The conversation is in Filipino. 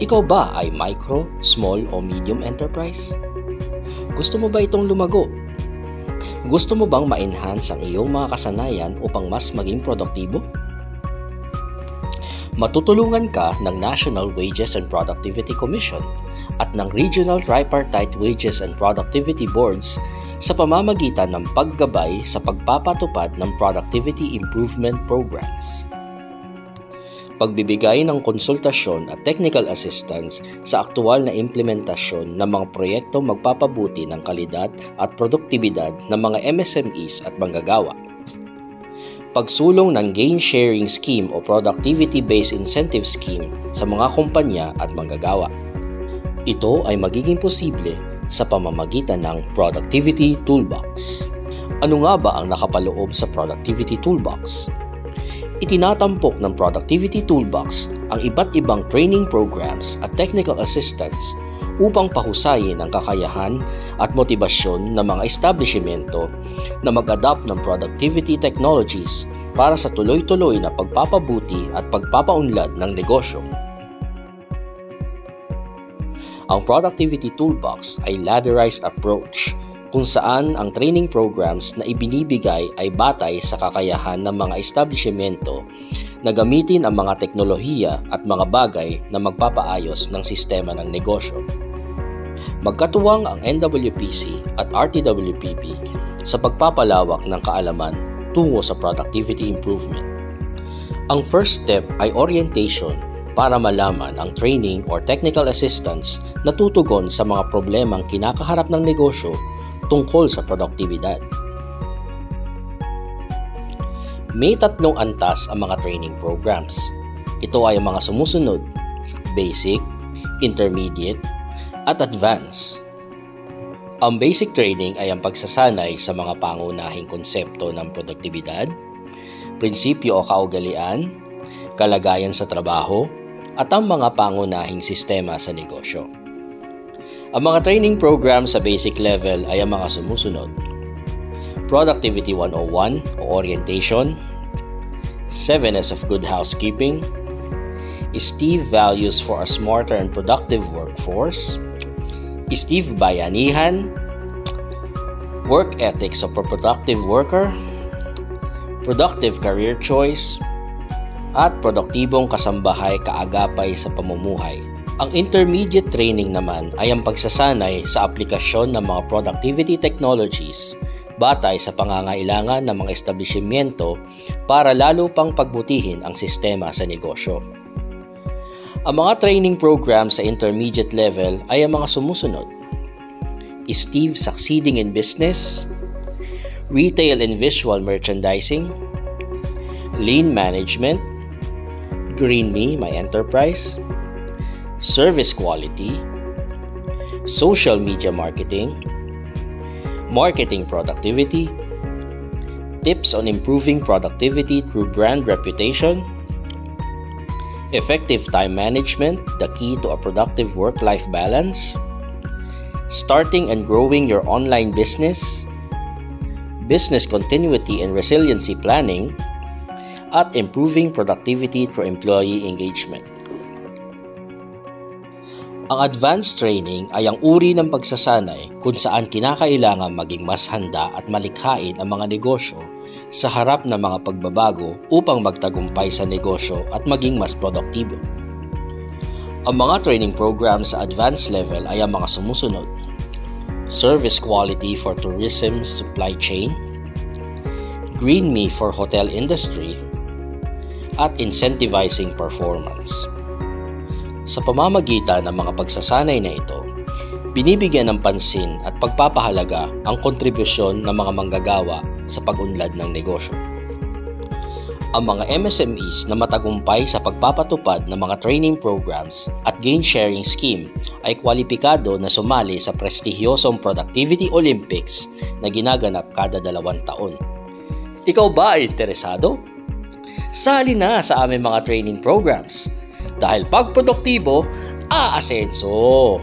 Ikaw ba ay micro, small o medium enterprise? Gusto mo ba itong lumago? Gusto mo bang ma-enhance ang iyong mga kasanayan upang mas maging produktibo? Matutulungan ka ng National Wages and Productivity Commission at ng Regional Tripartite Wages and Productivity Boards sa pamamagitan ng paggabay sa pagpapatupad ng productivity improvement programs. Pagbibigay ng konsultasyon at technical assistance sa aktual na implementasyon ng mga proyektong magpapabuti ng kalidad at produktibidad ng mga MSMEs at manggagawa. Pagsulong ng gain sharing scheme o productivity-based incentive scheme sa mga kumpanya at manggagawa. Ito ay magiging posible sa pamamagitan ng Productivity Toolbox. Ano nga ba ang nakapaloob sa Productivity Toolbox? Itinatampok ng Productivity Toolbox ang iba't ibang training programs at technical assistance upang pahusayin ang kakayahan at motibasyon ng mga establishmento na mag-adapt ng productivity technologies para sa tuloy-tuloy na pagpapabuti at pagpapaunlad ng negosyo. Ang Productivity Toolbox ay ladderized approach kung saan ang training programs na ibinibigay ay batay sa kakayahan ng mga establishmento na gamitin ang mga teknolohiya at mga bagay na magpapaayos ng sistema ng negosyo. Magkatuwang ang NWPC at RTWPB sa pagpapalawak ng kaalaman tungo sa productivity improvement. Ang first step ay orientation para malaman ang training or technical assistance na tutugon sa mga problemang kinakaharap ng negosyo tungkol sa produktibidad. May 3 antas ang mga training programs. Ito ay ang mga sumusunod: basic, intermediate, at advanced. Ang basic training ay ang pagsasanay sa mga pangunahing konsepto ng produktibidad, prinsipyo o kaugalian, kalagayan sa trabaho, at ang mga pangunahing sistema sa negosyo. Ang mga training program sa basic level ay ang mga sumusunod: Productivity 101 o Orientation, 7S of Good Housekeeping, Steve Values for a Smarter and Productive Workforce, Steve Bayanihan, Work Ethics of a Productive Worker, Productive Career Choice, at Produktibong Kasambahay Kaagapay sa Pamumuhay. Ang intermediate training naman ay ang pagsasanay sa aplikasyon ng mga productivity technologies batay sa pangangailangan ng mga establishmento para lalo pang pagbutihin ang sistema sa negosyo. Ang mga training programs sa intermediate level ay ang mga sumusunod: Steve Succeeding in Business, Retail and Visual Merchandising, Lean Management, Green Me, My Enterprise, Service Quality, Social Media Marketing, Marketing Productivity, Tips on Improving Productivity Through Brand Reputation, Effective Time Management, the Key to a Productive Work-Life Balance, Starting and Growing Your Online Business, Business Continuity and Resiliency Planning, at Improving Productivity Through Employee Engagement. Ang advanced training ay ang uri ng pagsasanay kung saan kinakailangan maging mas handa at malikhain ang mga negosyo sa harap ng mga pagbabago upang magtagumpay sa negosyo at maging mas produktibo. Ang mga training programs sa advanced level ay ang mga sumusunod: Service Quality for Tourism Supply Chain, Green Me for Hotel Industry, at Incentivizing Performance. Sa pamamagitan ng mga pagsasanay na ito, binibigyan ng pansin at pagpapahalaga ang kontribusyon ng mga manggagawa sa pag-unlad ng negosyo. Ang mga MSMEs na matagumpay sa pagpapatupad ng mga training programs at gain sharing scheme ay kwalipikado na sumali sa prestihiyosong Productivity Olympics na ginaganap kada 2 taon. Ikaw ba ay interesado? Sali na sa aming mga training programs dahil pag produktibo, aasenso!